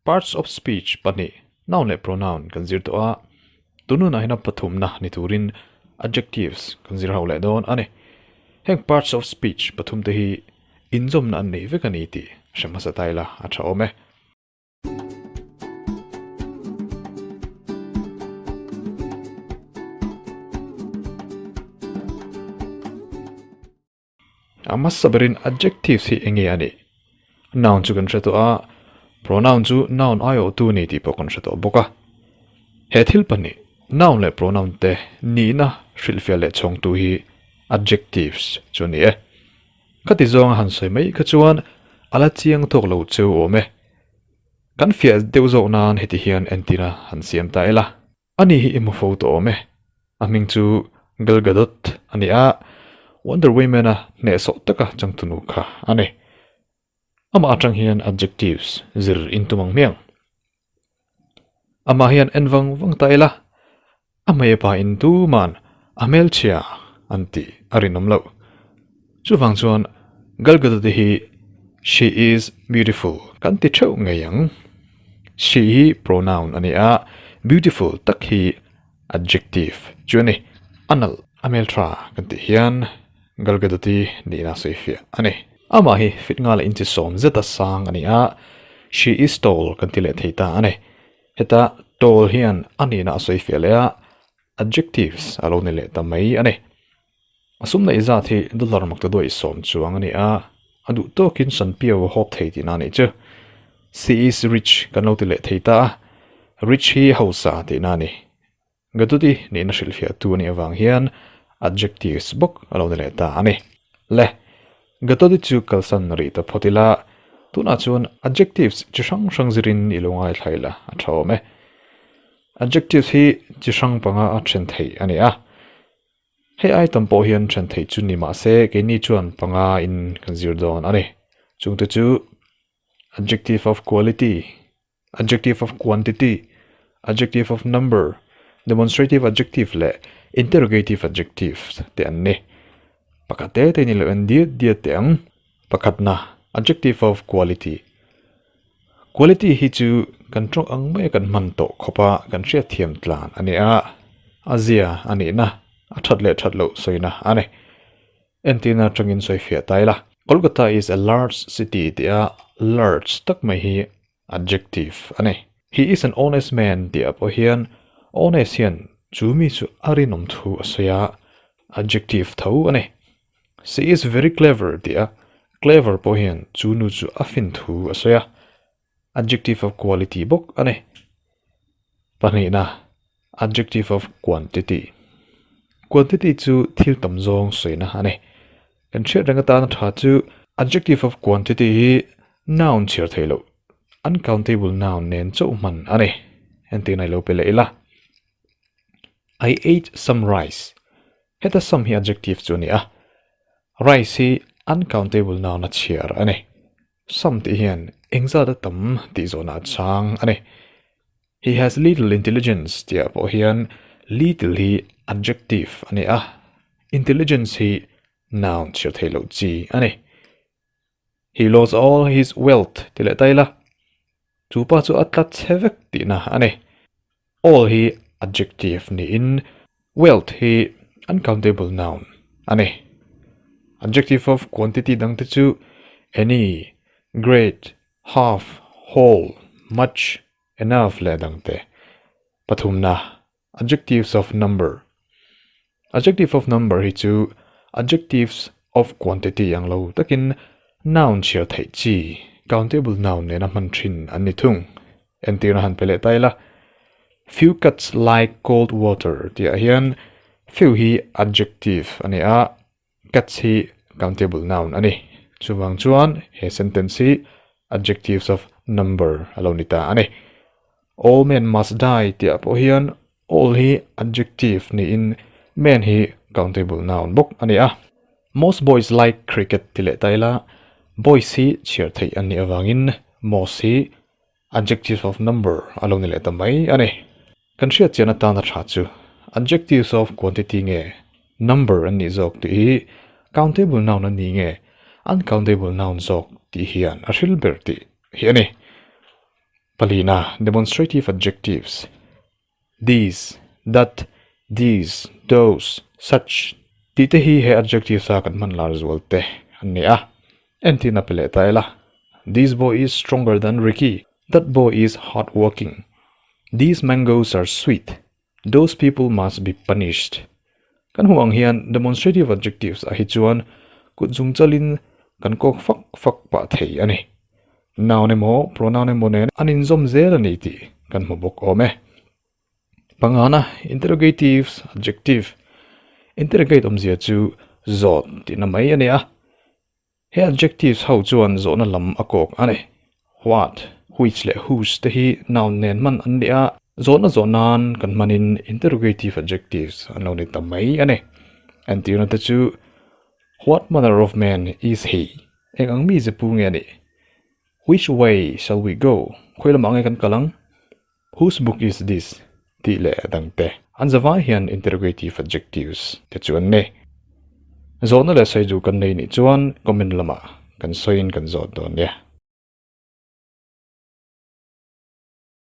parts of speech pani noun le pronoun kan zir to a tunu na hina pathum na ni turin adjectives kan zir haw le don ani heng parts of speech pathum te hi inzom na nei ve kan iti shama sa taila a tha ome amas saberin adjectives hi engi ani noun chu kan hreto a pronoun chu noun io tu ni ti pokon hreto boka he thil pani noun le pronoun te ni na hrilfia le chong tu hi adjectives chu ni e khati zong han soi mai kha chuan ala chiang thok lo cheu ome kan fia deu zo nan heti hian entina han siam ta ela ani hi emu photo ome aming chu galgadot ani a Wonder Woman ne so taka changtunu kha ane ama atang hian adjectives zir intumang miang ama hian enwang wang taila ama e pa in tu man amel chia anti arinom lo chuwang chuan galgada de hi she is beautiful kan ti theu ngayang she hi pronoun ani a beautiful tak hi adjective chuni anal amel tra kan ti hian galgadati ni na soifia ani ama hi fitngal inti som zeta sang ani a she is tall kan ti le theita ani heta tall hian ani na soifia le a adjectives alo ne le tamai ani asum nei za thi dollar mak to doi som chuang ani a adu to kin san pio hop theiti na ni chu she is rich kan lo ti le theita rich hi hausa ti na ni gaduti ni na shilfia tu ni awang hian adjectives book alo ne ta ani le gatodi chu kalsan ri ta photila tuna chuan adjectives chang sang zirin ilungai thaila a thawme adjectives hi chang panga a then thei ani a he ai tampo hian then thei chu ni ma se ke ni chuan panga in kanzir don ani chungte chu adjective of quality adjective of quantity adjective of number demonstrative adjective le interrogative adjectives te anni pakate te ni lo dia teng pakatna adjective of quality quality hi chu kan tro ang mai kan man to khopa kan ria thiam tlan ani a azia ani na a thatlo soina ani entina tangin soifia taila Kolkata is a large city te a large tak mai hi adjective ani he is an honest man te apo hian honest hian chumi chu arinom thu asoya adjective thau ane she is very clever dia clever po hian chunu chu afin thu asoya adjective of quality bok ane panina adjective of quantity quantity chu thil tamzong soina ane kan thia rangata na tha chu adjective of quantity hi noun chir thailo uncountable noun nen chu man ane entinai lo pele ila I ate some rice. Heta some hi adjective chuni a. Rice hi uncountable noun a chiar ane. Some ti hian engza da tam ti zona chang ane. He has little intelligence ti apo hian little hi adjective ane a. Intelligence hi noun chir thelo chi ane. He lost all his wealth ti le taila. Chupa chu atlat chevek ti na ane. All hi adjective ni in wealth hi uncountable noun ane adjective of quantity dang te chu any great half whole much enough le dang te pathumna adjectives of number hi chu adjectives of quantity yang lo takin noun chir thei chi countable noun ne na man thin ani thung entir han pele taila few cuts like cold water ti hian few hi adjective ani a cuts hi countable noun ani chuwang chuan he sentence hi adjectives of number alonita ani all men must die ti apo hian all hi adjective ni in men hi countable noun bok ani a most boys like cricket ti le taila boys hi chir thei ani awangin most hi adjective of number alone le tamai ani kan ria chiana ta na tha chu adjectives of quantity nge number ani zok ti countable noun ani nge uncountable noun zok ti hian a hril ber ti hi ani Palina, demonstrative adjectives. These, that, these, those, such. Tite hi he adjective sa kan man lar zualte. Ania. Enti na pele taila. This boy is stronger than Ricky. That boy is hardworking. These mangoes are sweet. Those people must be punished. Kan huang hian demonstrative adjectives a hi chuan kut zung chalin kan kok fak pa thei ani. Noun emo pronoun emo nen anin zom zel ani ti kan hmubok ome. Pangana interrogatives adjective. Interrogate omzia chu zot ti na mai ani a. He adjectives how chuan zona lam akok ane. What, which le whose te hi noun nen man an nia zona zonan kan manin interrogative adjectives ano ni tamai ane. And tiyuna ta chu what manner of man is he? Eng ang MIZO pu nge ni. Which way shall we go? Khoi lam ang kan kalang. Whose book is this? Ti le dang te. An zawa hian interrogative adjectives te chuan ne. Zona le sai ju kan nei ni chuan comment lama kan soin kan zot don ya.